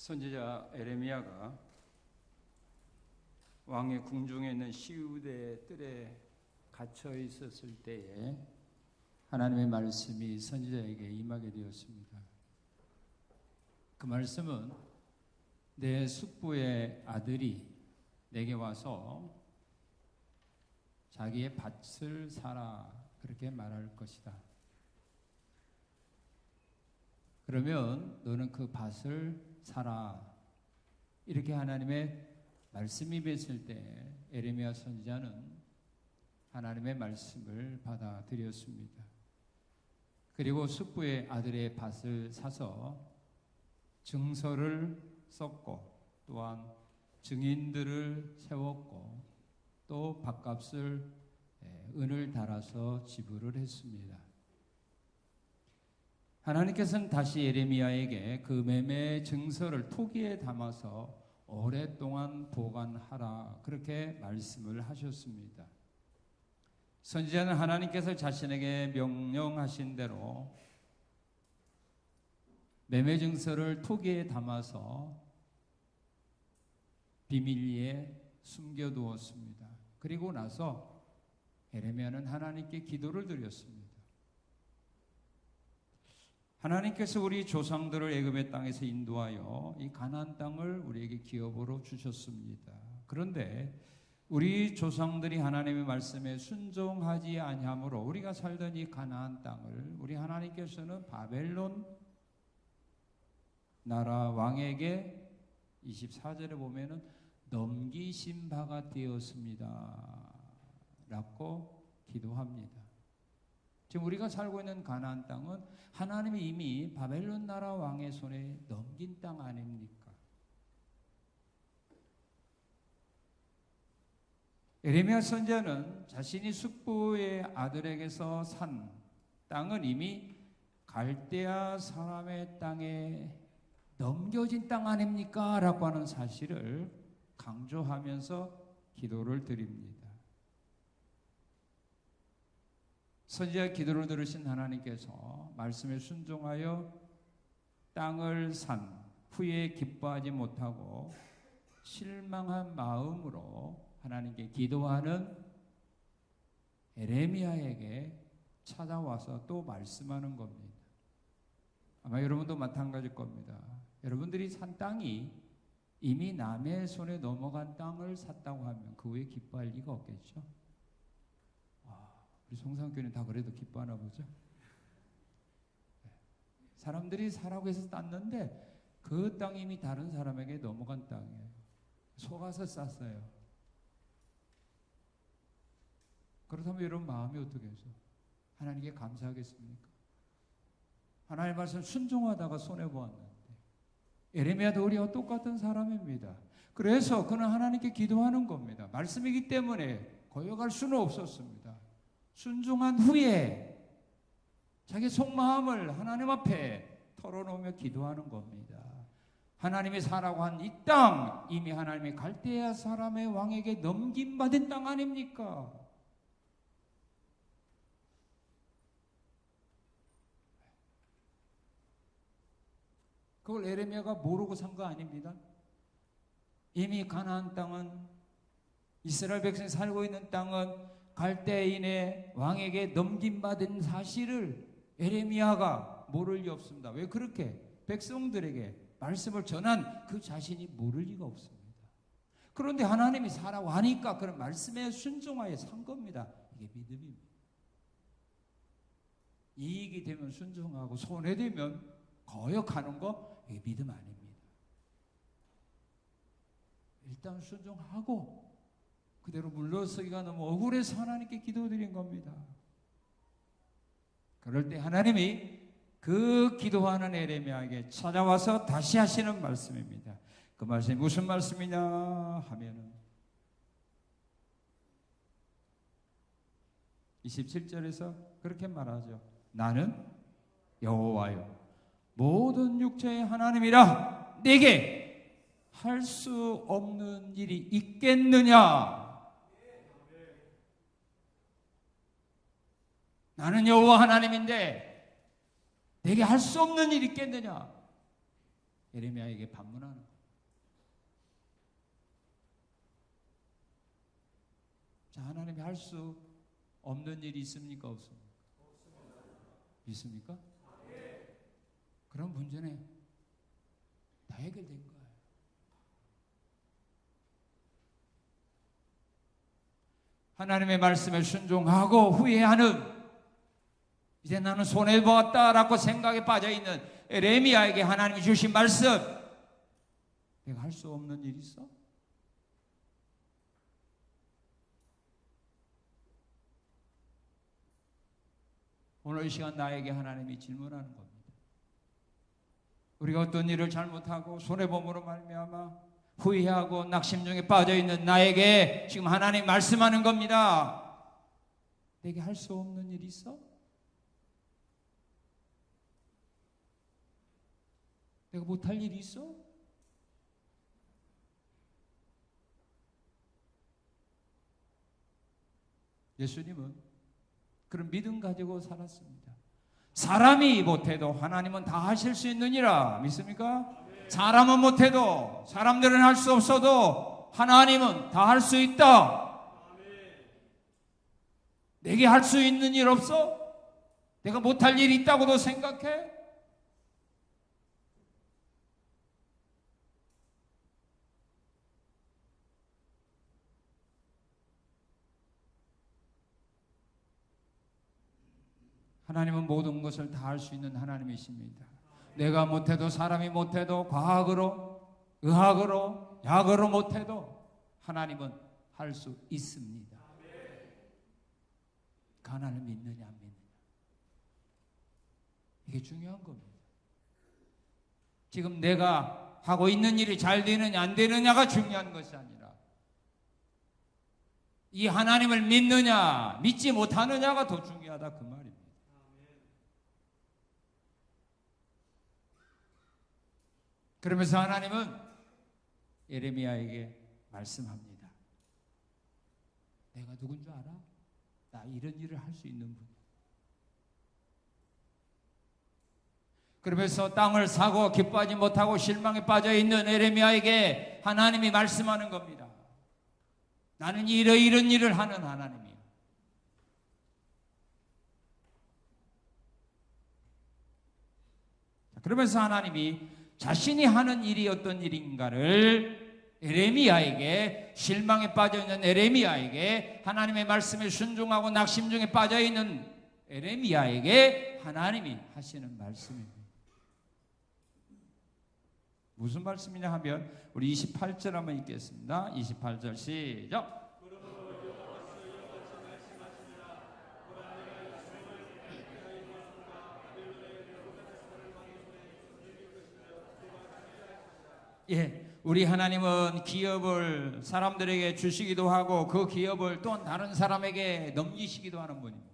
선지자 에레미야가 왕의 궁중에 있는 시우대 뜰에 갇혀 있었을 때에 하나님의 말씀이 선지자에게 임하게 되었습니다. 그 말씀은 내 숙부의 아들이 내게 와서 자기의 밭을 사라 그렇게 말할 것이다. 그러면 너는 그 밭을 사라. 이렇게 하나님의 말씀이 맺을 때 에레미야 선지자는 하나님의 말씀을 받아들였습니다. 그리고 숙부의 아들의 밭을 사서 증서를 썼고 또한 증인들을 세웠고 또 밭값을 은을 달아서 지불을 했습니다. 하나님께서는 다시 에레미야에게 그 매매 증서를 토기에 담아서 오랫동안 보관하라 그렇게 말씀을 하셨습니다. 선지자는 하나님께서 자신에게 명령하신 대로 매매 증서를 토기에 담아서 비밀리에 숨겨두었습니다. 그리고 나서 에레미야는 하나님께 기도를 드렸습니다. 하나님께서 우리 조상들을 애굽의 땅에서 인도하여 이 가나안 땅을 우리에게 기업으로 주셨습니다. 그런데 우리 조상들이 하나님의 말씀에 순종하지 아니하므로 우리가 살던 이 가나안 땅을 우리 하나님께서는 바벨론 나라 왕에게 24절에 보면은 넘기신 바가 되었습니다 라고 기도합니다. 지금 우리가 살고 있는 가나안 땅은 하나님이 이미 바벨론 나라 왕의 손에 넘긴 땅 아닙니까? 에레미야 선지자는 자신이 숙부의 아들에게서 산 땅은 이미 갈대아 사람의 땅에 넘겨진 땅 아닙니까? 라고 하는 사실을 강조하면서 기도를 드립니다. 선지자의 기도를 들으신 하나님께서 말씀에 순종하여 땅을 산 후에 기뻐하지 못하고 실망한 마음으로 하나님께 기도하는 에레미야에게 찾아와서 또 말씀하는 겁니다. 아마 여러분도 마찬가지일 겁니다. 여러분들이 산 땅이 이미 남의 손에 넘어간 땅을 샀다고 하면 그 후에 기뻐할 리가 없겠죠. 우리 송상교는 다 그래도 기뻐하나 보죠. 사람들이 사라고 해서 땄는데 그 땅이 이미 다른 사람에게 넘어간 땅이에요. 속아서 쌌어요. 그렇다면 여러분 마음이 어떻게 해서 하나님께 감사하겠습니까? 하나님의 말씀 순종하다가 손해보았는데 에레미야도 우리와 똑같은 사람입니다. 그래서 그는 하나님께 기도하는 겁니다. 말씀이기 때문에 거역할 수는 없었습니다. 순종한 후에 자기 속마음을 하나님 앞에 털어놓으며 기도하는 겁니다. 하나님이 사라고 한 이 땅 이미 하나님이 갈대아 사람의 왕에게 넘김받은 땅 아닙니까? 그걸 에레미야가 모르고 산 거 아닙니다. 이미 가나안 땅은 이스라엘 백성이 살고 있는 땅은 갈대인의 왕에게 넘김받은 사실을 에레미야가 모를 리 없습니다. 왜 그렇게 백성들에게 말씀을 전한 그 자신이 모를 리가 없습니다. 그런데 하나님이 사라고 하니까 그런 말씀에 순종하여 산 겁니다. 이게 믿음입니다. 이익이 되면 순종하고 손해되면 거역하는 거 이게 믿음 아닙니다. 일단 순종하고 그대로 물러서기가 너무 억울해서 하나님께 기도드린 겁니다. 그럴 때 하나님이 그 기도하는 에레미야에게 찾아와서 다시 하시는 말씀입니다. 그 말씀이 무슨 말씀이냐 하면은 27절에서 그렇게 말하죠. 나는 여호와요 모든 육체의 하나님이라 내게 할 수 없는 일이 있겠느냐? 나는 여호와 하나님인데 내게 할 수 없는 일이 있겠느냐? 에레미야에게 반문하는 거예요. 자, 하나님이 할 수 없는 일이 있습니까? 없습니까? 있습니까? 그런 문제는 다 해결된 거예요. 하나님의 말씀에 순종하고 후회하는, 이제 나는 손해보았다라고 생각에 빠져있는 에레미야에게 하나님이 주신 말씀, 내가 할 수 없는 일이 있어? 오늘 이 시간 나에게 하나님이 질문하는 겁니다. 우리가 어떤 일을 잘못하고 손해봄으로 말미암아 후회하고 낙심중에 빠져있는 나에게 지금 하나님 말씀하는 겁니다. 내게 할 수 없는 일이 있어? 내가 못할 일이 있어? 예수님은 그런 믿음 가지고 살았습니다. 사람이 못해도 하나님은 다 하실 수 있느니라. 믿습니까? 사람은 못해도, 사람들은 할 수 없어도 하나님은 다 할 수 있다. 내게 할 수 있는 일 없어? 내가 못할 일이 있다고도 생각해? 하나님은 모든 것을 다 할 수 있는 하나님이십니다. 내가 못해도, 사람이 못해도, 과학으로, 의학으로, 약으로 못해도 하나님은 할 수 있습니다. 하나님을 믿느냐 안 믿느냐, 이게 중요한 겁니다. 지금 내가 하고 있는 일이 잘 되느냐 안 되느냐가 중요한 것이 아니라 이 하나님을 믿느냐 믿지 못하느냐가 더 중요하다, 그 말입니다. 그러면서 하나님은 예레미야에게 말씀합니다. 내가 누군 줄 알아? 나 이런 일을 할 수 있는 분이야. 그러면서 땅을 사고 기뻐하지 못하고 실망에 빠져있는 예레미야에게 하나님이 말씀하는 겁니다. 나는 이런 일을 하는 하나님이야. 그러면서 하나님이 자신이 하는 일이 어떤 일인가를 예레미야에게, 실망에 빠져있는 예레미야에게, 하나님의 말씀에 순종하고 낙심 중에 빠져있는 예레미야에게 하나님이 하시는 말씀입니다. 무슨 말씀이냐 하면 우리 28절 한번 읽겠습니다. 28절 시작. 예, 우리 하나님은 기업을 사람들에게 주시기도 하고 그 기업을 또 다른 사람에게 넘기시기도 하는 분입니다.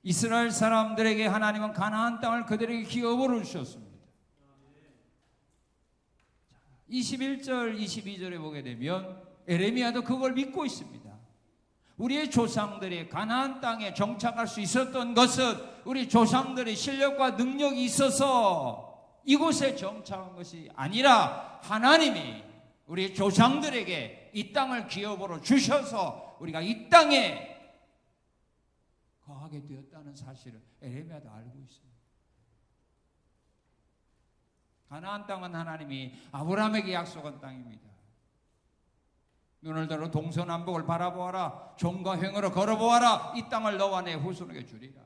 이스라엘 사람들에게 하나님은 가나안 땅을 그들에게 기업으로 주셨습니다. 21절, 22절에 보게 되면 에레미야도 그걸 믿고 있습니다. 우리의 조상들이 가나안 땅에 정착할 수 있었던 것은 우리 조상들의 실력과 능력이 있어서 이곳에 정착한 것이 아니라 하나님이 우리 조상들에게 이 땅을 기업으로 주셔서 우리가 이 땅에 거하게 되었다는 사실을 에레미야도 알고 있습니다. 가나안 땅은 하나님이 아브라함에게 약속한 땅입니다. 눈을 들어 동서남북을 바라보아라, 종과 횡으로 걸어보아라, 이 땅을 너와 내 후손에게 주리라.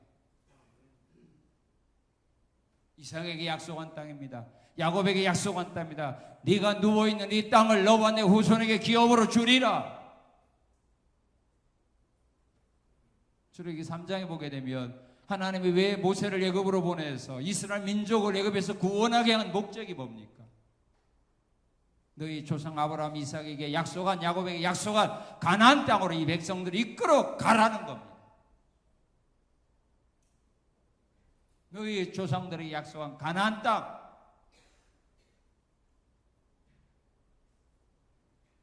이삭에게 약속한 땅입니다. 야곱에게 약속한 땅입니다. 네가 누워있는 이 땅을 너와 내 후손에게 기업으로 주리라. 출애굽기 3장에 보게 되면 하나님이 왜 모세를 애굽으로 보내서 이스라엘 민족을 애굽에서 구원하게 한 목적이 뭡니까? 너희 조상 아브라함, 이삭에게 약속한, 야곱에게 약속한 가나안 땅으로 이 백성들을 이끌어 가라는 겁니다. 너희 조상들에게 약속한 가나안 땅,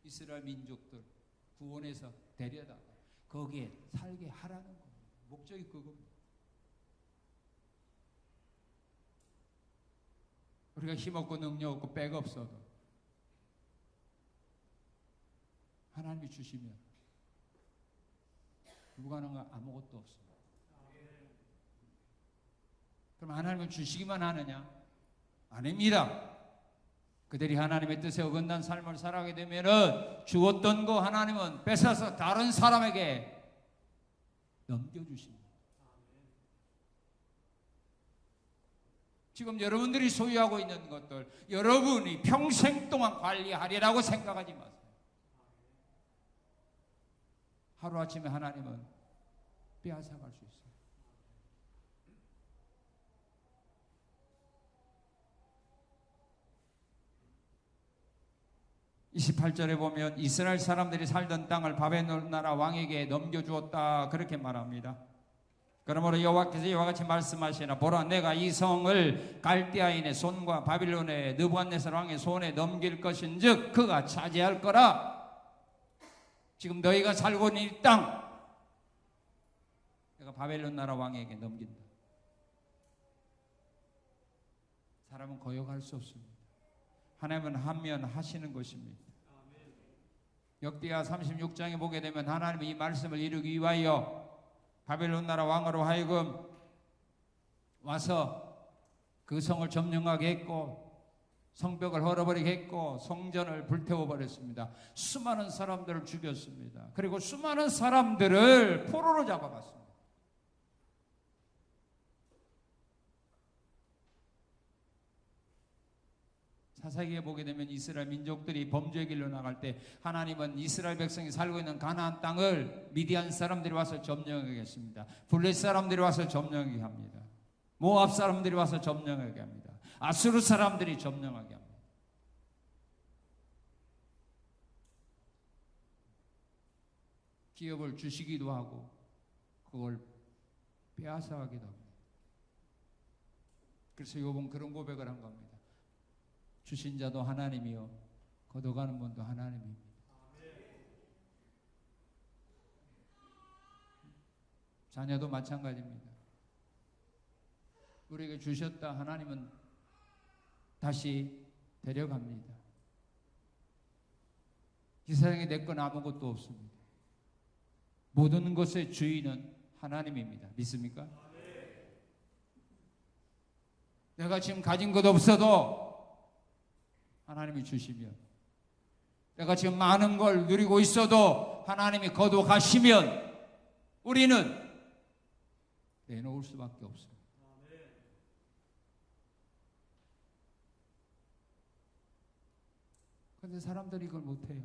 이스라엘 민족들 구원해서 데려다가 거기에 살게 하라는 겁니다. 목적이 그겁니다. 우리가 힘없고 능력 없고 백 없어도 하나님이 주시면 불가능한 아무것도 없습니다. 그럼 하나님은 주시기만 하느냐? 아닙니다. 그들이 하나님의 뜻에 어긋난 삶을 살아가게 되면은 주었던 거 하나님은 뺏어서 다른 사람에게 넘겨주십니다. 지금 여러분들이 소유하고 있는 것들 여러분이 평생 동안 관리하리라고 생각하지 마세요. 하루아침에 하나님은 빼앗아갈 수 있어요. 28절에 보면 이스라엘 사람들이 살던 땅을 바벨론 나라 왕에게 넘겨주었다 그렇게 말합니다. 그러므로 여호와께서 이와 같이 말씀하시나 보라 내가 이 성을 갈대아인의 손과 바빌론의 느부갓네살 왕의 손에 넘길 것인즉 그가 차지할 거라. 지금 너희가 살고 있는 이 땅 내가 바벨론 나라 왕에게 넘긴다. 사람은 거역할 수 없습니다. 하나님은 하면 하시는 것입니다. 역대하 36장에 보게 되면 하나님이 이 말씀을 이루기 위하여 바벨론 나라 왕으로 하여금 와서 그 성을 점령하게 했고 성벽을 헐어버리게 했고 성전을 불태워버렸습니다. 수많은 사람들을 죽였습니다. 그리고 수많은 사람들을 포로로 잡아갔습니다. 사사기에 보게 되면 이스라엘 민족들이 범죄의 길로 나갈 때 하나님은 이스라엘 백성이 살고 있는 가나안 땅을 미디안 사람들이 와서 점령하게 했습니다. 블레셋 사람들이 와서 점령하게 합니다. 모압 사람들이 와서 점령하게 합니다. 아수르 사람들이 점령하게 합니다. 기업을 주시기도 하고 그걸 빼앗아가기도 합니다. 그래서 욥은 그런 고백을 한 겁니다. 주신 자도 하나님이요 걷어가는 분도 하나님입니다. 자녀도 마찬가지입니다. 우리에게 주셨다 하나님은 다시 데려갑니다. 이 세상에 내 건 아무것도 없습니다. 모든 것의 주인은 하나님입니다. 믿습니까? 내가 지금 가진 것 없어도 하나님이 주시면, 내가 지금 많은 걸 누리고 있어도 하나님이 거두어 가시면 우리는 내놓을 수밖에 없습니다. 그런데 사람들이 이걸 못해요.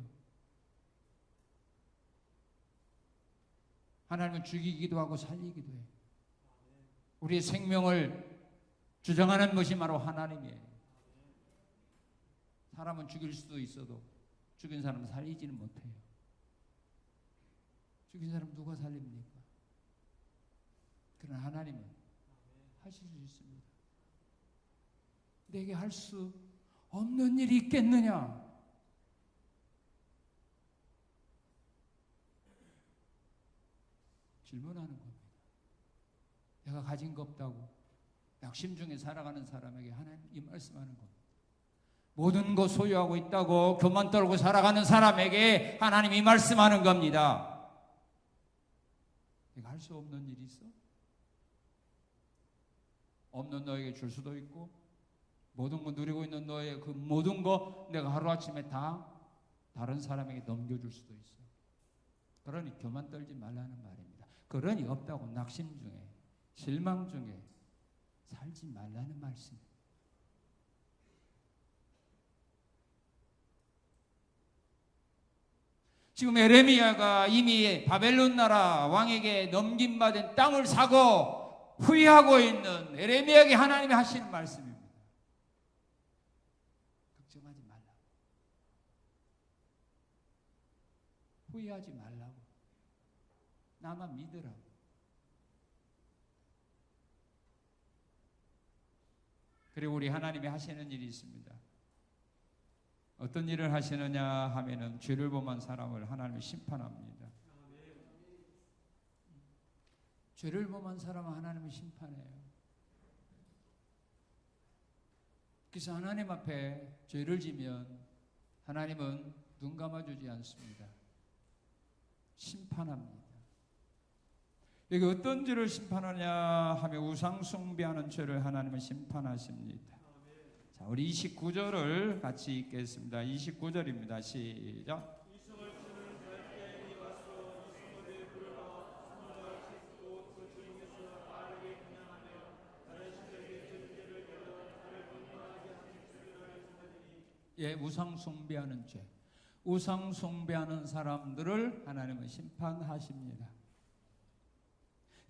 하나님은 죽이기도 하고 살리기도 해요. 우리의 생명을 주장하는 것이 바로 하나님이에요. 사람은 죽일 수도 있어도 죽인 사람은 살리지는 못해요. 죽인 사람 누가 살립니까? 그러나 하나님은 하실 수 있습니다. 내게 할 수 없는 일이 있겠느냐? 질문하는 겁니다. 내가 가진 거 없다고 낙심 중에 살아가는 사람에게 하나님 이 말씀하는 겁니다. 모든 것 소유하고 있다고 교만 떨고 살아가는 사람에게 하나님 이 말씀하는 겁니다. 내가 할 수 없는 일이 있어? 없는 너에게 줄 수도 있고 모든 거 누리고 있는 너의 그 모든 거 내가 하루아침에 다 다른 사람에게 넘겨줄 수도 있어. 그러니 교만 떨지 말라는 말입니다. 그러니 없다고 낙심 중에 실망 중에 살지 말라는 말씀입니다. 지금 에레미야가 이미 바벨론 나라 왕에게 넘김받은 땅을 사고 후회하고 있는 에레미야에게 하나님이 하시는 말씀입니다. 걱정하지 말라고. 후회하지 말라고. 나만 믿으라고. 그리고 우리 하나님이 하시는 일이 있습니다. 어떤 일을 하시느냐 하면은 죄를 범한 사람을 하나님이 심판합니다. 죄를 범한 사람은 하나님이 심판해요. 그래서 하나님 앞에 죄를 지면 하나님은 눈 감아주지 않습니다. 심판합니다. 여기 어떤 죄를 심판하냐 하면 우상 숭배하는 죄를 하나님은 심판하십니다. 자, 우리 29절을 같이 읽겠습니다. 29절입니다. 시작. 예, 우상 숭배하는 죄. 우상 숭배하는 사람들을 하나님은 심판하십니다.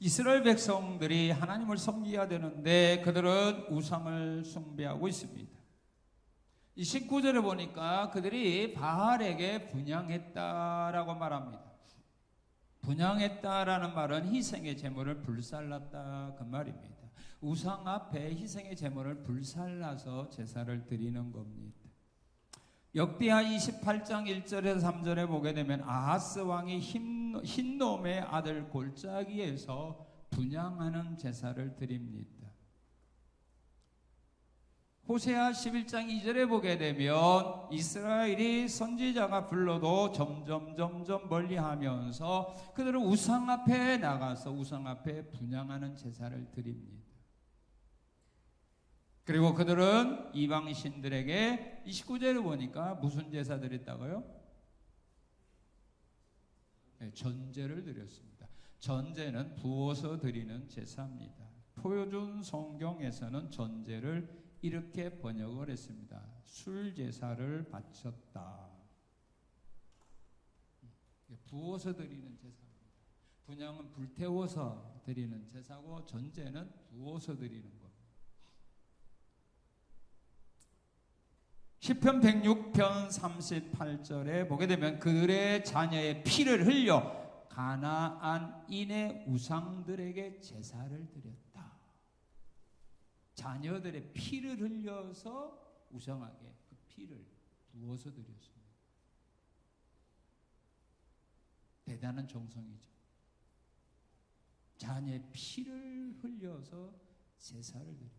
이스라엘 백성들이 하나님을 섬겨야 되는데 그들은 우상을 숭배하고 있습니다. 29절에 보니까 그들이 바알에게 분향했다라고 말합니다. 분향했다라는 말은 희생의 제물을 불살랐다 그 말입니다. 우상 앞에 희생의 제물을 불살라서 제사를 드리는 겁니다. 역대하 28장 1절에서 3절에 보게 되면 아하스 왕이 흰놈의 아들 골짜기에서 분향하는 제사를 드립니다. 호세아 11장 2절에 보게 되면 이스라엘이 선지자가 불러도 점점 멀리하면서 그들은 우상 앞에 나가서 우상 앞에 분향하는 제사를 드립니다. 그리고 그들은 이방 신들에게 29절을 보니까 무슨 제사 드렸다고요? 네, 전제를 드렸습니다. 전제는 부어서 드리는 제사입니다. 표준 성경에서는 전제를 이렇게 번역을 했습니다. 술 제사를 바쳤다. 부어서 드리는 제사입니다. 분향은 불태워서 드리는 제사고 전제는 부어서 드리는 겁니다. 시편 106편 38절에 보게 되면 그들의 자녀의 피를 흘려 가나안인의 우상들에게 제사를 드렸다. 자녀들의 피를 흘려서 우상에게 그 피를 부어서 드렸습니다. 대단한 정성이죠. 자녀의 피를 흘려서 제사를 드립니다.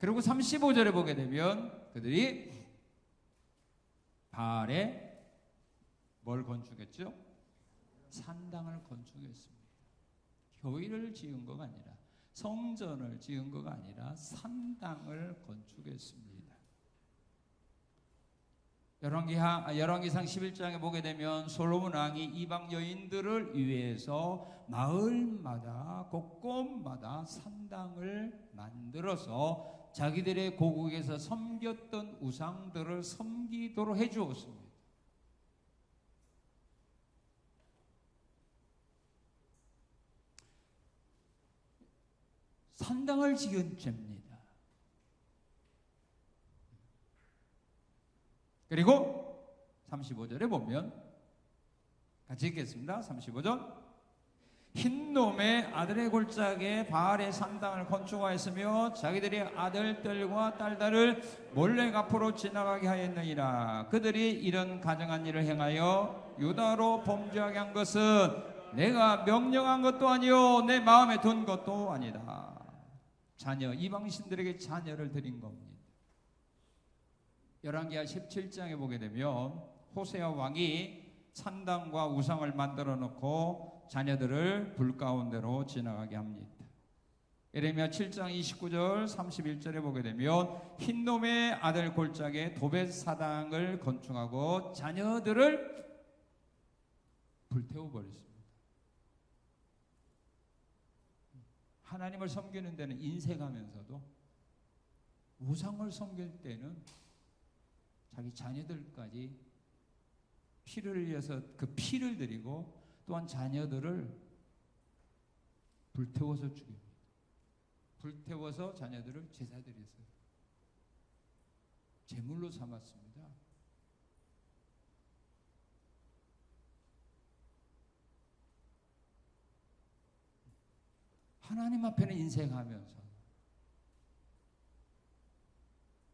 그리고 35절에 보게 되면 그들이 바알에 뭘 건축했죠? 산당을 건축했습니다. 교회를 지은 것가 아니라 성전을 지은 것가 아니라 산당을 건축했습니다. 열왕기상 11장에 보게 되면 솔로몬 왕이 이방 여인들을 위해서 마을마다 곳곳마다 산당을 만들어서 자기들의 고국에서 섬겼던 우상들을 섬기도록 해주었습니다. 산당을 지은 죄입니다. 그리고 35절에 보면 같이 읽겠습니다. 35절. 흰놈의 아들의 골짜기에 바알의 산당을 건축하였으며 자기들의 아들들과 딸들을 몰래 앞으로 지나가게 하였느니라. 그들이 이런 가증한 일을 행하여 유다로 범죄하게 한 것은 내가 명령한 것도 아니요 내 마음에 둔 것도 아니다. 자녀, 이방신들에게 자녀를 드린 겁니다. 열왕기하 17장에 보게 되면 호세아 왕이 산당과 우상을 만들어 놓고 자녀들을 불 가운데로 지나가게 합니다. 예레미야 7장 29절 31절에 보게 되면 흰놈의 아들 골짜기에 도벳 사당을 건축하고 자녀들을 불태워 버렸습니다. 하나님을 섬기는 데는 인색하면서도 우상을 섬길 때는 자기 자녀들까지 피를 흘려서 그 피를 드리고 또한 자녀들을 불태워서 죽입니다. 불태워서 자녀들을 제사 드렸어요. 제물로 삼았습니다. 하나님 앞에는 인색하면서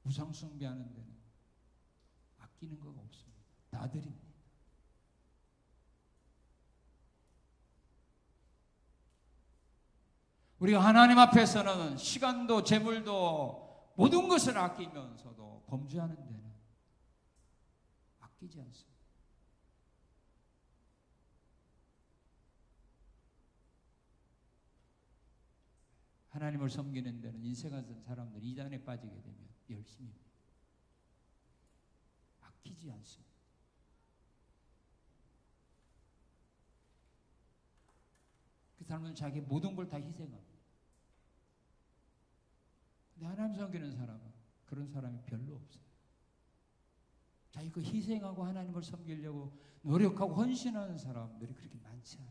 우상 숭배하는 데는 아끼는 거가 없습니다. 다 드립니다. 우리가 하나님 앞에서는 시간도 재물도 모든 것을 아끼면서도 범죄하는 데는 아끼지 않습니다. 하나님을 섬기는 데는 인생하던 사람들이 이단에 빠지게 되면 열심히 아끼지 않습니다. 그 사람은 자기 모든 걸 다 희생합니다. 근데 하나님 섬기는 사람은 그런 사람이 별로 없어요. 자기 그 희생하고 하나님을 섬기려고 노력하고 헌신하는 사람들이 그렇게 많지 않아요.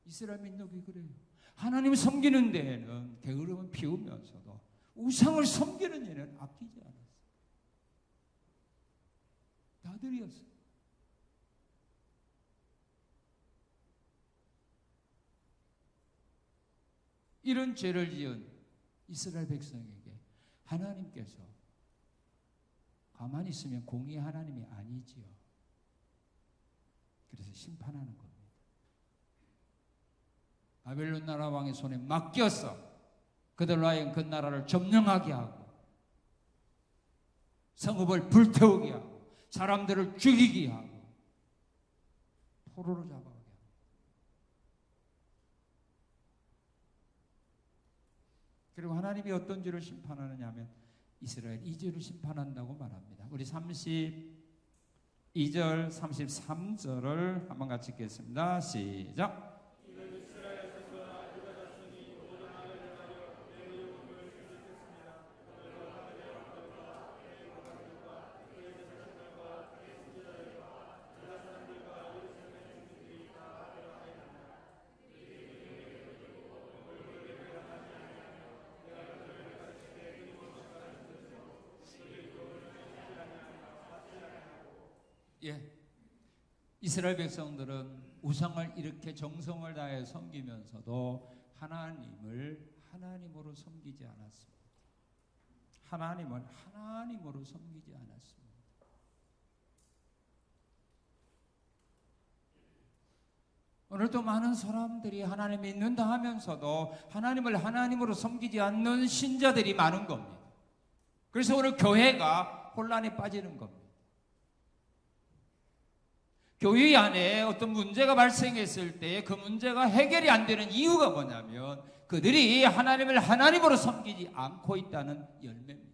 이스라엘 민족이 그래요. 하나님을 섬기는 데에는 게으름을 피우면서도 우상을 섬기는 일은 아끼지 않았어요. 다들이었어요. 이런 죄를 지은 이스라엘 백성에게 하나님께서 가만히 있으면 공의 하나님이 아니지요. 그래서 심판하는 겁니다. 바벨론 나라 왕의 손에 맡겨서 그들로 하여금 그 나라를 점령하게 하고 성읍을 불태우게 하고 사람들을 죽이게 하고 포로로 잡아가게 합니다. 그리고 하나님이 어떤 죄를 심판하느냐 하면 이스라엘 이 죄를 심판한다고 말합니다. 우리 32절 33절을 한번 같이 읽겠습니다. 시작. 예, 이스라엘 백성들은 우상을 이렇게 정성을 다해 섬기면서도 하나님을 하나님으로 섬기지 않았습니다. 하나님을 하나님으로 섬기지 않았습니다. 오늘도 많은 사람들이 하나님 믿는다 하면서도 하나님을 하나님으로 섬기지 않는 신자들이 많은 겁니다. 그래서 오늘 교회가 혼란에 빠지는 겁니다. 교회 안에 어떤 문제가 발생했을 때 그 문제가 해결이 안 되는 이유가 뭐냐면 그들이 하나님을 하나님으로 섬기지 않고 있다는 열매입니다.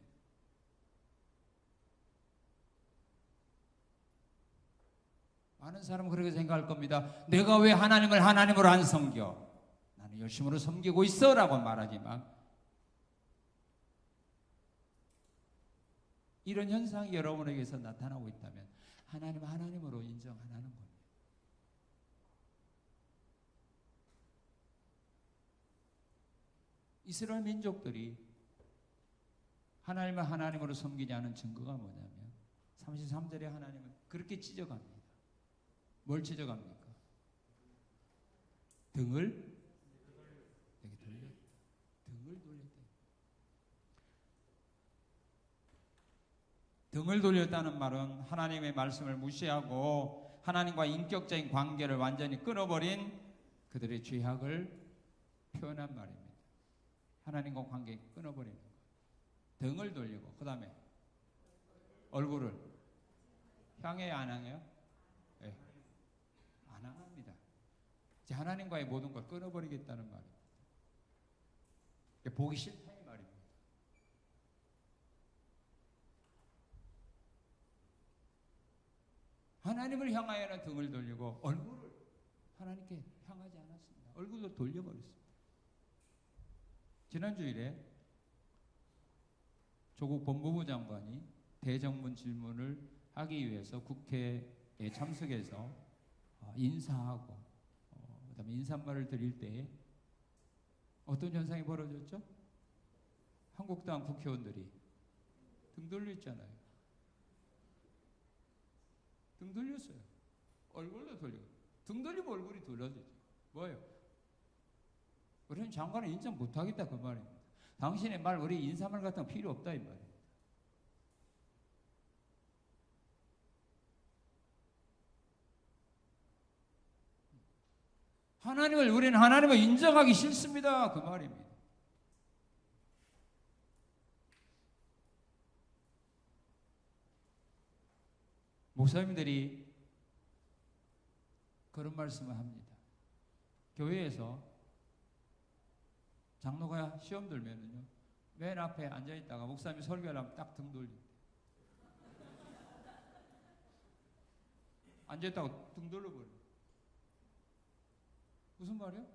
많은 사람은 그렇게 생각할 겁니다. 내가 왜 하나님을 하나님으로 안 섬겨? 나는 열심으로 섬기고 있어 라고 말하지만 이런 현상이 여러분에게서 나타나고 있다면 하나님 하나님으로 인정 안 하는 겁니다. 이스라엘 민족들이 하나님을 하나님으로 섬기지 않은 증거가 뭐냐면 33절에 하나님은 그렇게 지적합니다. 뭘 지적합니까? 등을 돌렸다. 등을 돌렸다는 말은 하나님의 말씀을 무시하고 하나님과 인격적인 관계를 완전히 끊어버린 그들의 죄악을 표현한 말입니다. 하나님과 관계 끊어버리는 것. 등을 돌리고 그 다음에 얼굴을 향해야 안 향해요? 네. 안 향합니다. 이제 하나님과의 모든 걸 끊어버리겠다는 말입니다. 보기 싫다 이 말입니다. 하나님을 향하여는 등을 돌리고 얼굴을 하나님께 향하지 않았습니다. 얼굴도 돌려버렸습니다. 지난주일에 조국 법무부 장관이 대정문 질문을 하기 위해서 국회에 참석해서 인사하고 그다음에 인사말을 드릴 때 어떤 현상이 벌어졌죠? 한국당 국회의원들이 등 돌렸잖아요. 등 돌렸어요. 얼굴도 돌리고. 등 돌리면 얼굴이 돌려지죠. 뭐예요? 우리는 장관을 인정 못하겠다 그 말입니다. 당신의 말 우리 인사말 같은 거 필요 없다 이 말이에요. 우리는 하나님을 인정하기 싫습니다. 그 말입니다. 목사님들이 그런 말씀을 합니다. 교회에서 장로가 시험 들면은요, 맨 앞에 앉아있다가 목사님이 설교를 하면 딱 등 돌립니다. 앉아있다가 등 돌려버려요. 무슨 말이야?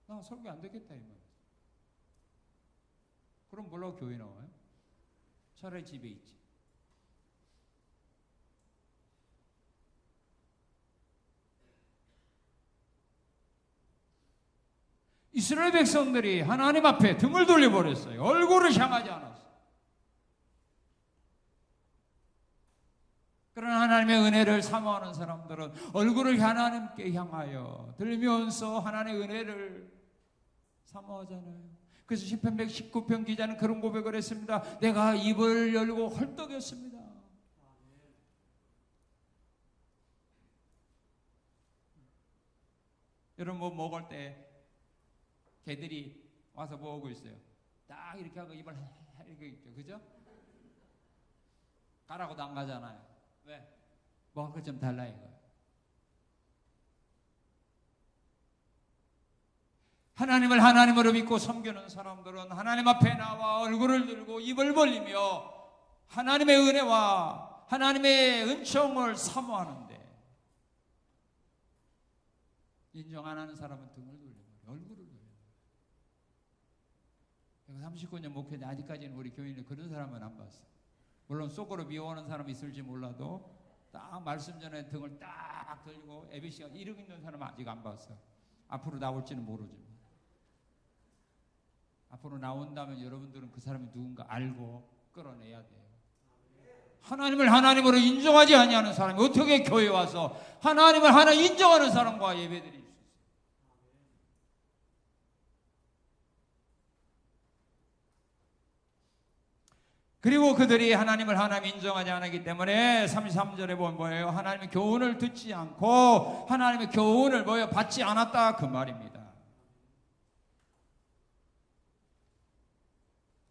나 설교 안 되겠다 이 말이야. 그럼 뭐라고 교회 나와요? 차라리 집에 있지. 이스라엘 백성들이 하나님 앞에 등을 돌려버렸어요. 얼굴을 향하지 않았어요. 그러나 하나님의 은혜를 사모하는 사람들은 얼굴을 하나님께 향하여 들면서 하나님의 은혜를 사모하잖아요. 그래서 시편 119편 기자는 그런 고백을 했습니다. 내가 입을 열고 헐떡였습니다. 여러분 뭐 먹을 때 개들이 와서 먹고 있어요. 딱 이렇게 하고 입을 이렇게 있죠. 그죠? 가라고도 안 가잖아요. 왜? 먹을 것 좀 달라 이거예요. 하나님을 하나님으로 믿고 섬기는 사람들은 하나님 앞에 나와 얼굴을 들고 입을 벌리며 하나님의 은혜와 하나님의 은총을 사모하는데, 인정 안 하는 사람은 등을 돌려버려요. 얼굴을 돌려요. 39년 목회인데 아직까지는 우리 교인은 그런 사람은 안 봤어요. 물론 속으로 미워하는 사람이 있을지 몰라도 딱 말씀 전에 등을 딱 들고 ABC가 이러고 있는 사람은 아직 안 봤어요. 앞으로 나올지는 모르지만. 앞으로 나온다면 여러분들은 그 사람이 누군가 알고 끌어내야 돼요. 하나님을 하나님으로 인정하지 아니하는 사람이 어떻게 교회에 와서 하나님을 하나님 인정하는 사람과 예배드릴 수 있어요? 그리고 그들이 하나님을 하나님 인정하지 않았기 때문에 33절에 보면 뭐예요? 하나님의 교훈을 듣지 않고 하나님의 교훈을 받지 않았다 그 말입니다.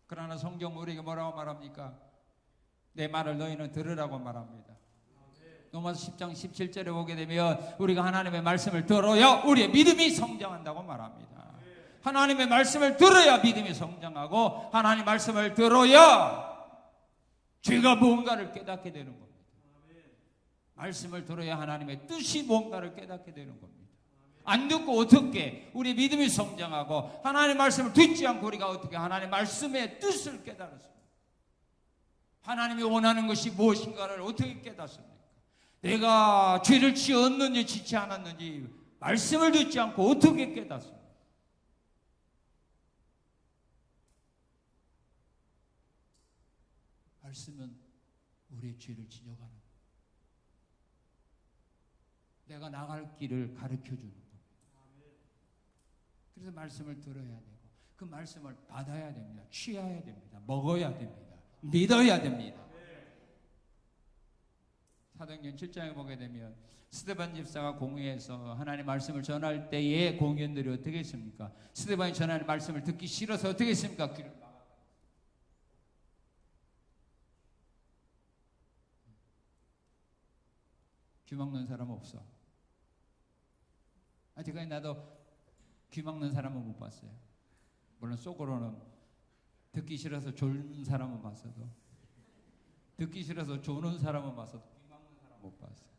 그러나 성경 우리에게 뭐라고 말합니까? 내 말을 너희는 들으라고 말합니다. 로마서 10장 17절에 보게 되면 우리가 하나님의 말씀을 들어야 우리의 믿음이 성장한다고 말합니다. 하나님의 말씀을 들어야 믿음이 성장하고 하나님의 말씀을 들어야 죄가 무언가를 깨닫게 되는 겁니다. 말씀을 들어야 하나님의 뜻이 뭔가를 깨닫게 되는 겁니다. 안 듣고 어떻게 우리 믿음이 성장하고 하나님의 말씀을 듣지 않고 우리가 어떻게 하나님의 말씀의 뜻을 깨달았습니까? 하나님이 원하는 것이 무엇인가를 어떻게 깨닫습니까? 내가 죄를 지었는지 지지 않았는지 말씀을 듣지 않고 어떻게 깨닫습니까? 말씀은 우리의 죄를 지적하는, 내가 나갈 길을 가르쳐주는 겁니다. 그래서 말씀을 들어야 되고 그 말씀을 받아야 됩니다. 취해야 됩니다. 먹어야 됩니다. 믿어야 됩니다. 사도행전 7장에 보게 되면 스데반 집사가 공회에서 하나님의 말씀을 전할 때에 공연들이 어떻게 했습니까? 스데반이 전하는 말씀을 듣기 싫어서 어떻게 했습니까? 귀를 막았다. 귀 막는 사람 없어. 아직까지 나도 귀 막는 사람은 못 봤어요. 물론 속으로는 듣기 싫어서 졸는 사람은 봤어도, 듣기 싫어서 조는 사람은 봤어도 귀 막는 사람은 못 봤어요.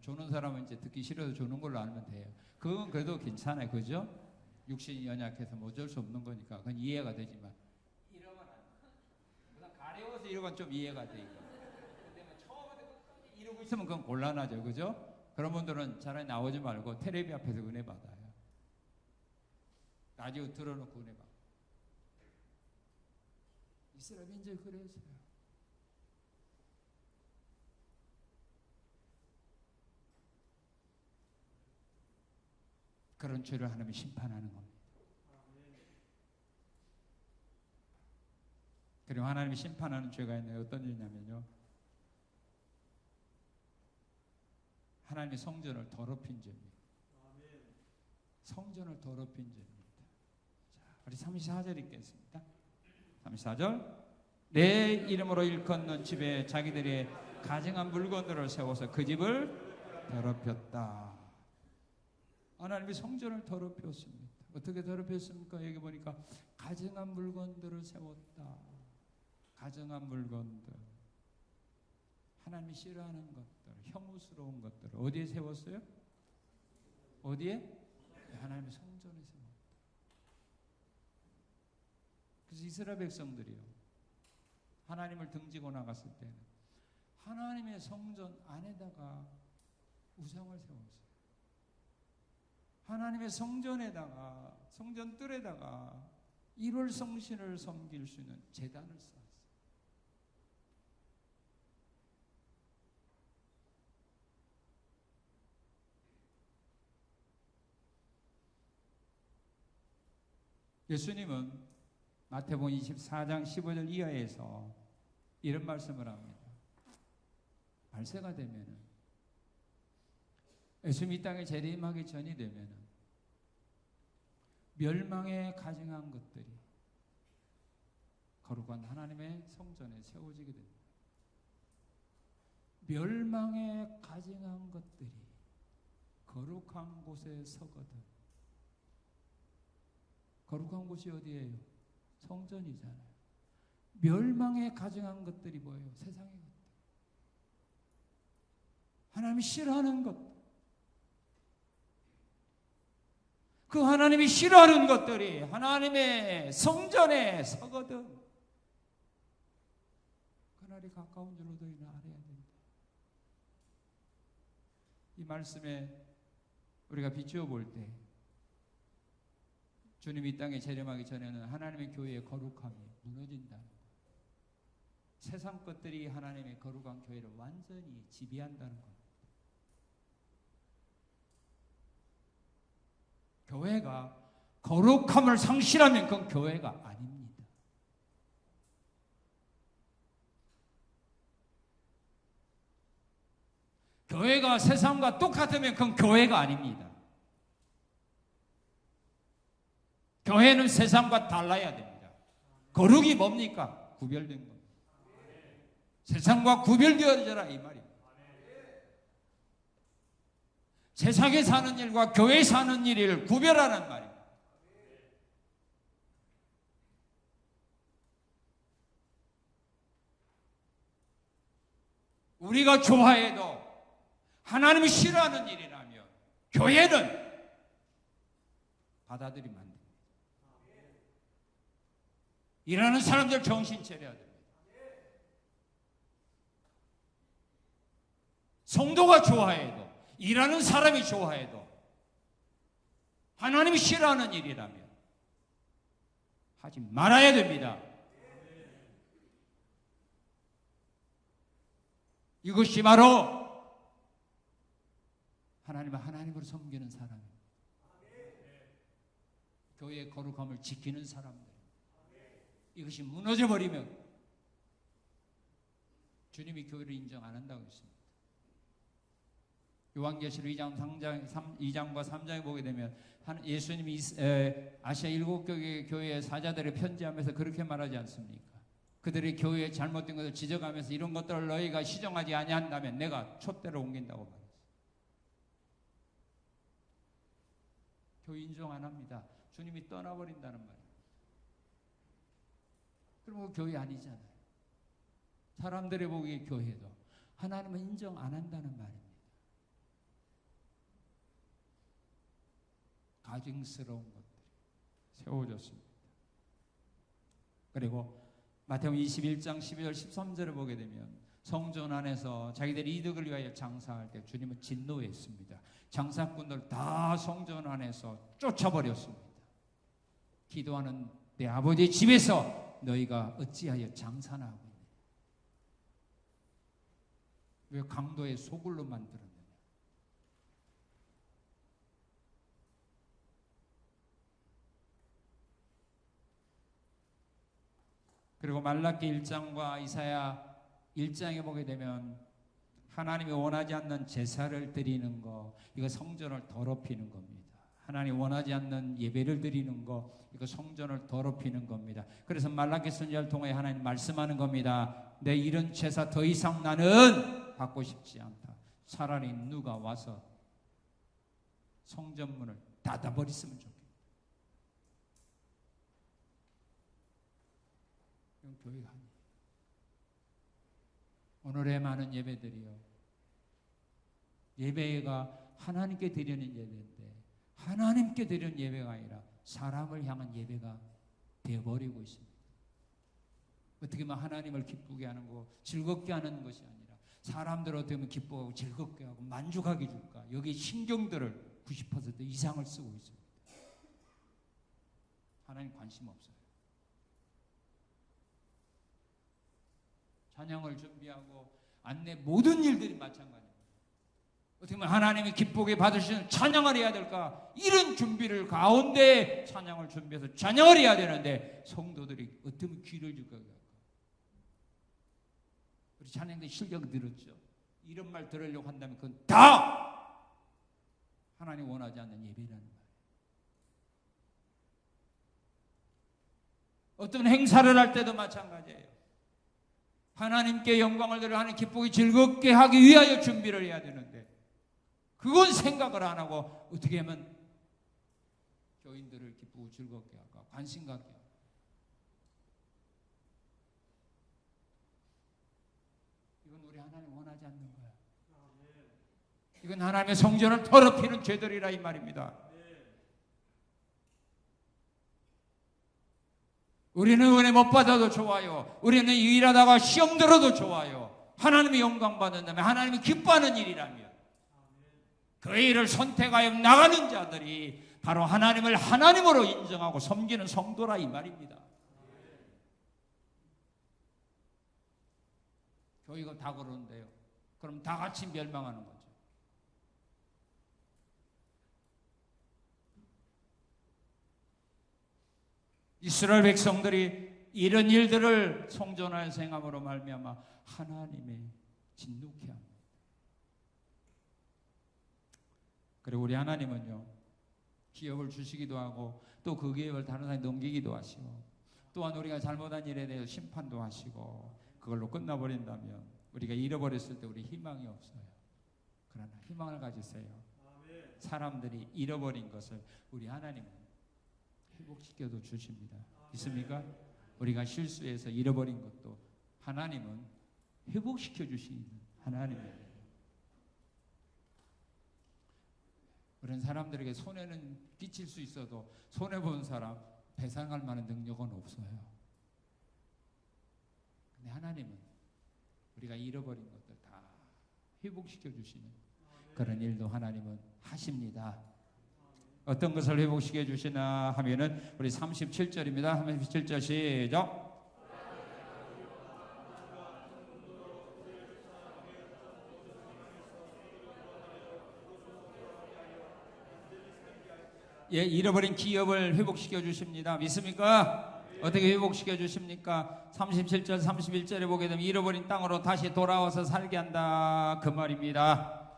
조는 사람은 이제 듣기 싫어서 조는 걸로 알면 돼요. 그건 그래도 괜찮아요. 그죠? 육신이 연약해서 뭐 어쩔 수 없는 거니까 그건 이해가 되지만 이러면 안 돼. 가려워서 이러면 좀 이해가 돼. 근데 처음부터 끝까지 이러고 있으면 그건 곤란하죠. 그죠? 그런 분들은 차라리 나오지 말고 텔레비 앞에서 은혜 받아요. 라디오 들어놓고 은혜 받아요. 이스라엘 민족이 그랬어요. 그런 죄를 하나님이 심판하는 겁니다. 그리고 하나님이 심판하는 죄가 있네요. 어떤 죄냐면요, 하나님의 성전을 더럽힌 죄입니다. 성전을 더럽힌 죄입니다. 자, 우리 34절 읽겠습니다. 34절. 내 이름으로 일컫는 집에 자기들의 가증한 물건들을 세워서 그 집을 더럽혔다. 하나님이 성전을 더럽혔습니다. 어떻게 더럽혔습니까? 여기 보니까 가증한 물건들을 세웠다. 가증한 물건들, 하나님이 싫어하는 것들, 혐오스러운 것들 어디에 세웠어요? 어디에? 하나님의 성전에 세웠다. 그래서 이스라엘 백성들이요, 하나님을 등지고 나갔을 때는 하나님의 성전 안에다가 우상을 세웠어요. 하나님의 성전에다가, 성전 뜰에다가 일월성신을 섬길 수 있는 제단을 쌓았어요. 예수님은 마태복음 24장 15절 이하에서 이런 말씀을 합니다. 발세가 되면은, 예수님 이 땅에 재림하기 전이 되면은 멸망에 가증한 것들이 거룩한 하나님의 성전에 세워지게 됩니다. 멸망에 가증한 것들이 거룩한 곳에 서거든. 거룩한 곳이 어디예요? 성전이잖아요. 멸망에 가증한 것들이 뭐예요? 세상의 것들. 하나님이 싫어하는 것들. 그 하나님이 싫어하는 것들이 하나님의 성전에 서거든. 그날이 가까운 줄로 너희는 알아야 된다. 이 말씀에 우리가 비추어 볼 때 주님이 이 땅에 재림하기 전에는 하나님의 교회의 거룩함이 무너진다는 것. 세상 것들이 하나님의 거룩한 교회를 완전히 지배한다는 것. 교회가 거룩함을 상실하면 그건 교회가 아닙니다. 교회가 세상과 똑같으면 그건 교회가 아닙니다. 교회는 세상과 달라야 됩니다. 거룩이 뭡니까? 구별된 겁니다. 세상과 구별되어져라 이 말입니다. 세상에 사는 일과 교회에 사는 일을 구별하는 말입니다. 우리가 좋아해도 하나님이 싫어하는 일이라면 교회는 받아들이면 안 됩니다. 일하는 사람들 정신 차려야 됩니다. 성도가 좋아해도, 일하는 사람이 좋아해도 하나님이 싫어하는 일이라면 하지 말아야 됩니다. 이것이 바로 하나님을 하나님으로 섬기는 사람입니다. 교회의 거룩함을 지키는 사람들. 이것이 무너져버리면 주님이 교회를 인정 안 한다고 했습니다. 요한계시록 2장과 3장에 보게 되면 예수님이 아시아 7개의 교회의 사자들을 편지하면서 그렇게 말하지 않습니까? 그들의 교회에 잘못된 것을 지적하면서 이런 것들을 너희가 시정하지 아니한다면 내가 촛대로 옮긴다고 말했어요. 교회 인정 안 합니다. 주님이 떠나버린다는 말이에요. 그럼 교회 아니잖아요. 사람들이 보기에 교회도 하나님은 인정 안 한다는 말입니다. 가증스러운 것들이 세워졌습니다. 그리고 마태복음 21장 12절 13절을 보게 되면 성전 안에서 자기들의 이득을 위하여 장사할 때 주님은 진노했습니다. 장사꾼들 다 성전 안에서 쫓아버렸습니다. 기도하는 내 아버지의 집에서 너희가 어찌하여 장사나 하고 있느냐? 왜 강도의 소굴로 만들었느냐? 그리고 말라기 1장과 이사야 1장에 보게 되면 하나님이 원하지 않는 제사를 드리는 거, 이거 성전을 더럽히는 겁니다. 하나님 원하지 않는 예배를 드리는 거, 이거 성전을 더럽히는 겁니다. 그래서 말라기 선지자를 통해 하나님 말씀하는 겁니다. 내 이런 제사 더 이상 나는 받고 싶지 않다. 차라리 누가 와서 성전문을 닫아버렸으면 좋겠다. 이건 교회가 아니에요. 오늘의 많은 예배들이요, 예배가 하나님께 드리는 예배인데 하나님께 드리는 예배가 아니라 사람을 향한 예배가 되어버리고 있습니다. 어떻게 보면 하나님을 기쁘게 하는 거, 즐겁게 하는 것이 아니라 사람들 어떻게 보면 기뻐하고 즐겁게 하고 만족하게 줄까, 여기 신경들을 90% 이상을 쓰고 있습니다. 하나님 관심 없어요. 찬양을 준비하고 안내 모든 일들이 마찬가지입니다. 어떻게 보면 하나님이 기쁘게 받으시는 찬양을 해야 될까, 이런 준비를 가운데 찬양을 준비해서 찬양을 해야 되는데 성도들이 어떻게 귀를 줄까. 우리 찬양대 실력이 늘었죠. 이런 말 들으려고 한다면 그건 다 하나님 원하지 않는 예배라는 거예요. 어떤 행사를 할 때도 마찬가지예요. 하나님께 영광을 드려 하나님 기쁘게 즐겁게 하기 위하여 준비를 해야 되는데 그건 생각을 안 하고 어떻게 하면 교인들을 기쁘고 즐겁게 하고 관심 갖게 하고, 이건 우리 하나님 원하지 않는 거야. 이건 하나님의 성전을 더럽히는 죄들이라 이 말입니다. 우리는 은혜 못 받아도 좋아요. 우리는 일하다가 시험 들어도 좋아요. 하나님의 영광 받는다면, 하나님이 기뻐하는 일이라면 그 일을 선택하여 나가는 자들이 바로 하나님을 하나님으로 인정하고 섬기는 성도라 이 말입니다. 교회가 다 그러는데요. 그럼 다 같이 멸망하는 거죠. 이스라엘 백성들이 이런 일들을 성전하여서 행함으로 말미암아 하나님의 진노케 합니다. 그리고 우리 하나님은요, 기업을 주시기도 하고 또 그 기업을 다른 사람이 넘기기도 하시고, 또한 우리가 잘못한 일에 대해서 심판도 하시고, 그걸로 끝나버린다면 우리가 잃어버렸을 때 우리 희망이 없어요. 그러나 희망을 가지세요. 사람들이 잃어버린 것을 우리 하나님은 회복시켜도 주십니다. 있습니까? 우리가 실수해서 잃어버린 것도 하나님은 회복시켜 주시는 하나님이에요. 그런 사람들에게 손해는 끼칠 수 있어도 손해본 사람 배상할 만한 능력은 없어요. 근데 하나님은 우리가 잃어버린 것들 다 회복시켜 주시는 그런 일도 하나님은 하십니다. 어떤 것을 회복시켜 주시나 하면은 우리 37절입니다. 37절 시작. 예, 잃어버린 기업을 회복시켜 주십니다. 믿습니까? 어떻게 회복시켜 주십니까? 37절 31절에 보게 되면 잃어버린 땅으로 다시 돌아와서 살게 한다 그 말입니다.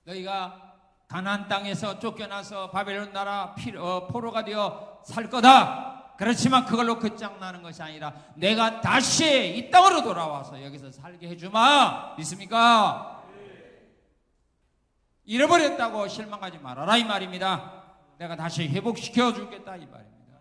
너희가 가나안 땅에서 쫓겨나서 바벨론 나라 포로가 되어 살 거다. 그렇지만 그걸로 끝장나는 것이 아니라 내가 다시 이 땅으로 돌아와서 여기서 살게 해주마. 믿습니까? 잃어버렸다고 실망하지 말아라 이 말입니다. 내가 다시 회복시켜 주겠다 이 말입니다.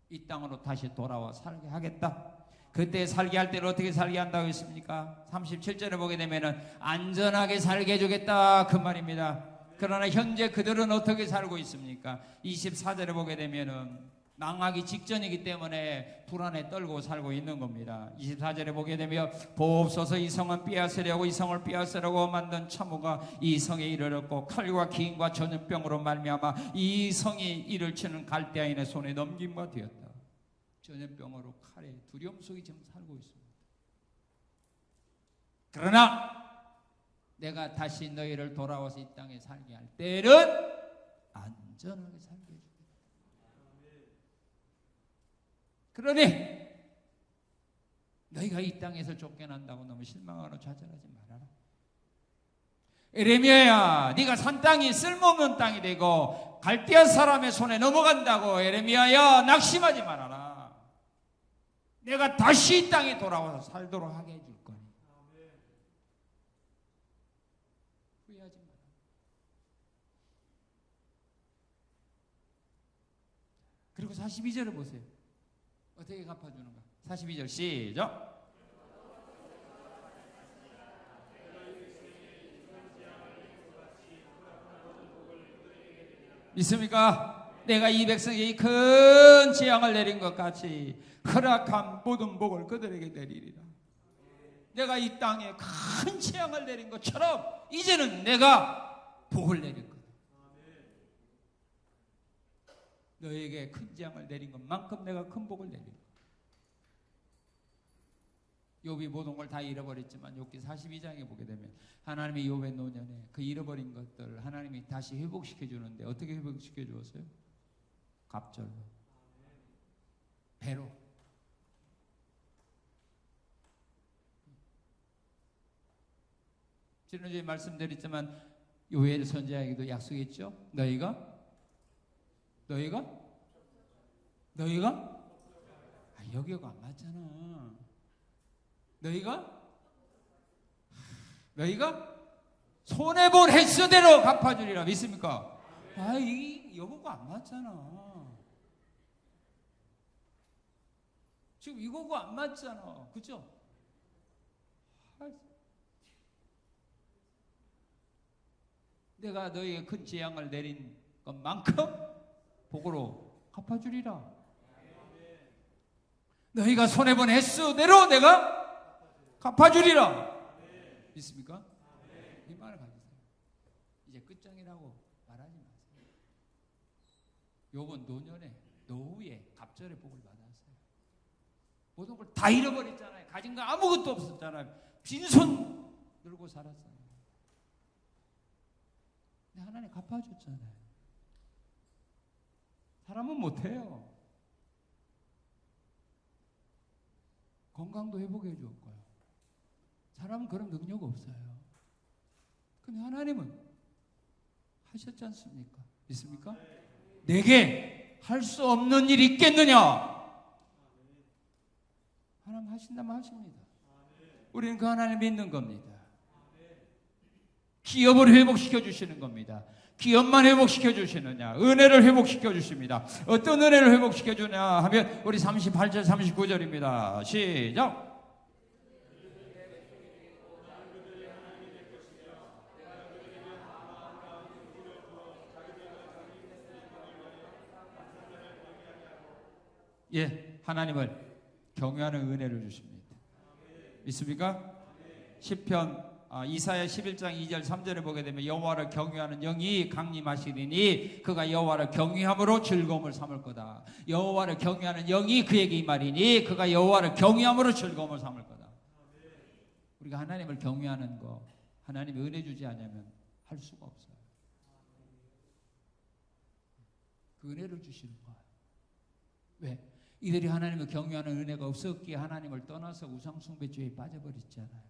이 땅으로 다시 돌아와 살게 하겠다. 그때 살게 할 때를 어떻게 살게 한다고 했습니까? 37절에 보게 되면은 안전하게 살게 해주겠다 그 말입니다. 그러나 현재 그들은 어떻게 살고 있습니까? 24절에 보게 되면은 망하기 직전이기 때문에 불안에 떨고 살고 있는 겁니다. 24절에 보게 되면 보옵소서 이 성은 빼앗으려고 이 성을 빼앗으려고 만든 참호가 이 성에 이르렀고 칼과 기인과 전염병으로 말미암아 이 성이 이를 치는 갈대아인의 손에 넘김과 되었다. 전염병으로 칼에 두려움 속에 지금 살고 있습니다. 그러나 내가 다시 너희를 돌아와서 이 땅에 살게 할 때는 안전하게 살게 해주겠다. 그러니 너희가 이 땅에서 쫓겨난다고 너무 실망하고 좌절하지 말아라. 에레미야야, 네가 산 땅이 쓸모없는 땅이 되고 갈대아 사람의 손에 넘어간다고. 에레미야야, 낙심하지 말아라. 내가 다시 이 땅에 돌아와서 살도록 하게 해줄 거니. 후회하지 마라. 그리고 42절을 보세요. 어떻게 갚아주는가? 42절 시작. 믿습니까? 내가 이 백성에게 큰 재앙을 내린 것 같이 허락한 모든 복을 그들에게 내리리라. 내가 이 땅에 큰 재앙을 내린 것처럼 이제는 내가 복을 내릴 거다. 너에게 큰 재앙을 내린 것만큼 내가 큰 복을 내릴 거다. 욥이 모든 걸 다 잃어버렸지만 욥기 42장에 보게 되면 하나님이 욥의 노년에 그 잃어버린 것들을 하나님이 다시 회복시켜 주는데 어떻게 회복시켜 주었어요? 갑절로, 배로. 지난주에 말씀드렸지만 요엘 선지자에게도 약속했죠. 너희가 여기가 안 맞잖아. 너희가 손해본 횟수대로 갚아주리라. 믿습니까? 이 여보가 안 맞잖아. 지금 이거가 안 맞잖아. 그죠? 내가 너희에게 큰 재앙을 내린 것만큼 복으로 갚아주리라. 너희가 손해본 횟수대로 내가 갚아주리라. 믿습니까? 이 말을 가지세요. 이제 끝장이라고 말하지 마세요. 욥은 노후에 갑절의 복을 받았어요. 모든 걸 다 잃어버렸잖아요. 가진 거 아무것도 없었잖아요. 빈손 들고 살았잖아요. 근데 하나님 갚아줬잖아요. 사람은 못해요. 건강도 회복해 줬고요. 사람은 그런 능력 없어요. 근데 하나님은 하셨지 않습니까? 믿습니까? 내게 할 수 없는 일이 있겠느냐? 하나님 하신다면 하십니다. 우리는 그 하나님 믿는 겁니다. 기업을 회복시켜 주시는 겁니다. 기업만 회복시켜 주시느냐? 은혜를 회복시켜 주십니다. 어떤 은혜를 회복시켜 주냐 하면 우리 38절 39절입니다. 시작. 예, 하나님을 경외하는 은혜를 주십니다. 믿습니까? 시편 이사야 11장 2절 3절에 보게 되면 여호와를 경외하는 영이 강림하시리니 그가 여호와를 경외함으로 즐거움을 삼을 거다. 여호와를 경외하는 영이 그에게 임하리니 그가 여호와를 경외함으로 즐거움을 삼을 거다. 우리가 하나님을 경외하는 거 하나님이 은혜 주지 않으면 할 수가 없어요. 그 은혜를 주시는 거예요. 왜? 이들이 하나님을 경외하는 은혜가 없었기에 하나님을 떠나서 우상숭배주의에 빠져버렸잖아요.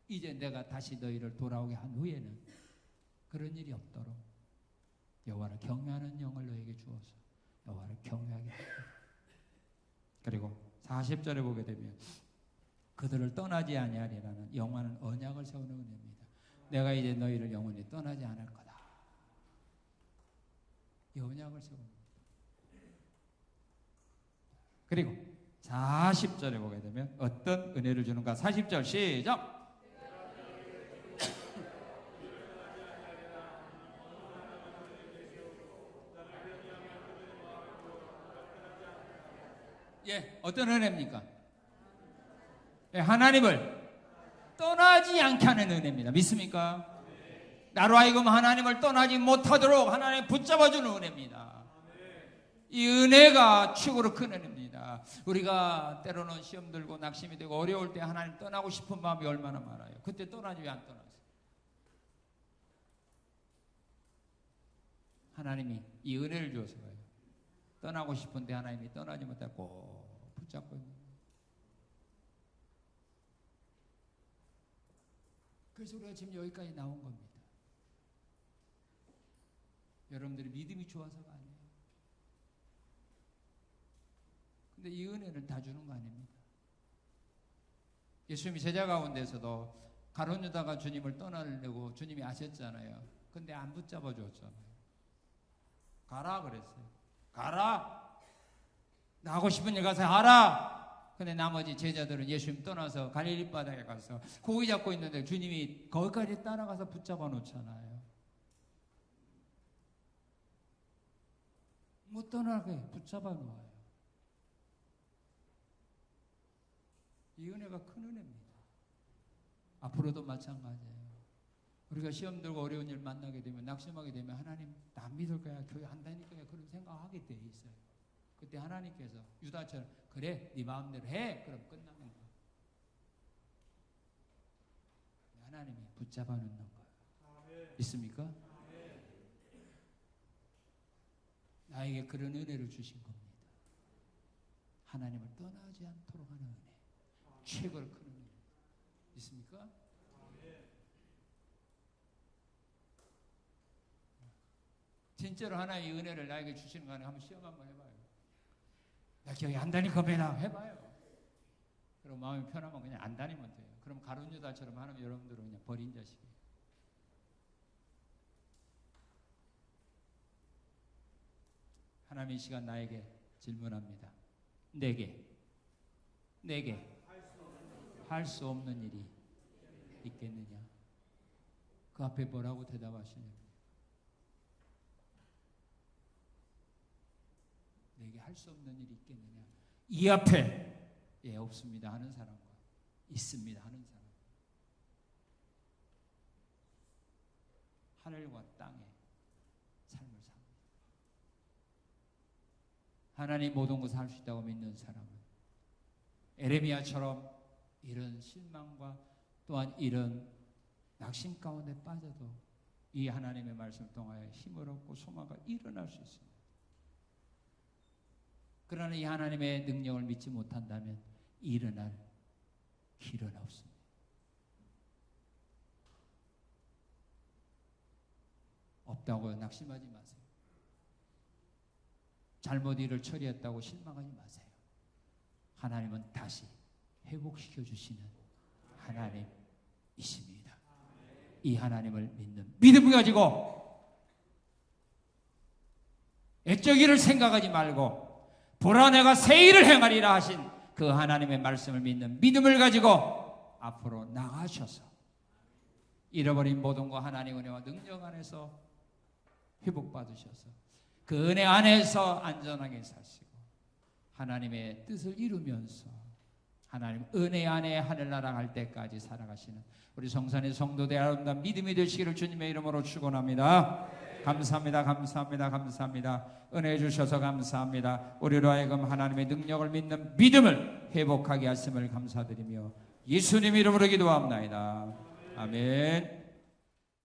이제 내가 다시 너희를 돌아오게 한 후에는 그런 일이 없도록 여호와를 경외하는 영을 너에게 주어서 여호와를 경외하게 하라. 그리고 40절에 보게 되면 그들을 떠나지 아니하리라는 영원한 언약을 세우는 은혜입니다. 내가 이제 너희를 영원히 떠나지 않을 거다. 이 언약을 세웁니다. 그리고 40절에 보게 되면 어떤 은혜를 주는가? 40절 시작. 예, 어떤 은혜입니까? 예, 하나님을 떠나지 않게 하는 은혜입니다. 믿습니까? 나로 하여금 하나님을 떠나지 못하도록 하나님 붙잡아주는 은혜입니다. 이 은혜가 최고로 큰 은혜입니다. 우리가 때로는 시험 들고 낙심이 되고 어려울 때 하나님 떠나고 싶은 마음이 얼마나 많아요. 그때 떠나지 왜 안 떠나세요? 하나님이 이 은혜를 주어서 가요. 떠나고 싶은데 하나님이 떠나지 못하고 꼭 붙잡고 있는 거예요. 그래서 우리가 지금 여기까지 나온 겁니다. 여러분들이 믿음이 좋아서가 아니에요. 근데 이 은혜를 다 주는 거 아닙니다. 예수님이 제자 가운데서도 가룟 유다가 주님을 떠나려고 주님이 아셨잖아요. 근데 안 붙잡아 줬잖아요. 가라 그랬어요. 가라. 나 하고 싶은 일 가서 하라. 근데 나머지 제자들은 예수님 떠나서 갈릴리 바다에 가서 고기 잡고 있는데 주님이 거기까지 따라가서 붙잡아 놓잖아요. 못 떠나게 붙잡아 놓아요. 이 은혜가 큰 은혜입니다. 앞으로도 마찬가지예요. 우리가 시험 들고 어려운 일 만나게 되면, 낙심하게 되면 하나님 나 믿을 거야, 교회 한다니까 그런 생각하게 돼 있어요. 그때 하나님께서 유다처럼 그래 네 마음대로 해 그럼 끝나는 거예요. 하나님이 붙잡아 놓는 거예요. 있습니까? 나에게 그런 은혜를 주신 겁니다. 하나님을 떠나지 않도록 하는 은혜, 최고로 큰 은혜. 있습니까? 진짜로 하나님의 은혜를 나에게 주시는 거 아니에요? 한번 시험 한번 해봐요. 나 교회 안 다니까 매나 해봐요. 그럼 마음이 편하면 그냥 안 다니면 돼요. 그럼 가룟 유다처럼 하나님 여러분들은 그냥 버린 자식이에요. 하나님 이 시간 나에게 질문합니다. 내게 할 수 없는 일이 있겠느냐? 그 앞에 뭐라고 대답하시냐고. 내게 할 수 없는 일이 있겠느냐? 이 앞에 예 없습니다 하는 사람과 있습니다 하는 사람. 하늘과 땅의 삶을 삽니다. 하나님 모든 것을 할 수 있다고 믿는 사람은 에레미야처럼 이런 실망과 또한 이런 낙심 가운데 빠져도 이 하나님의 말씀을 통하여 힘을 얻고 소망과 일어날 수 있습니다. 그러나 이 하나님의 능력을 믿지 못한다면 일어날 길은 없습니다. 없다고 낙심하지 마세요. 잘못 일을 처리했다고 실망하지 마세요. 하나님은 다시 회복시켜 주시는 하나님이십니다. 이 하나님을 믿는 믿음을 가지고 애적 일을 생각하지 말고 보라 내가 새 일을 행하리라 하신 그 하나님의 말씀을 믿는 믿음을 가지고 앞으로 나가셔서 잃어버린 모든 것 하나님의 은혜와 능력 안에서 회복받으셔서 그 은혜 안에서 안전하게 사시고 하나님의 뜻을 이루면서 하나님 은혜 안에 하늘나라 갈 때까지 살아가시는 우리 성산의 성도들 아름다운 믿음이 되시기를 주님의 이름으로 축원합니다. 감사합니다. 감사합니다. 감사합니다. 은혜 주셔서 감사합니다. 우리로 하여금 하나님의 능력을 믿는 믿음을 회복하게 하심을 감사드리며 예수님 이름으로 기도합나이다. 아멘.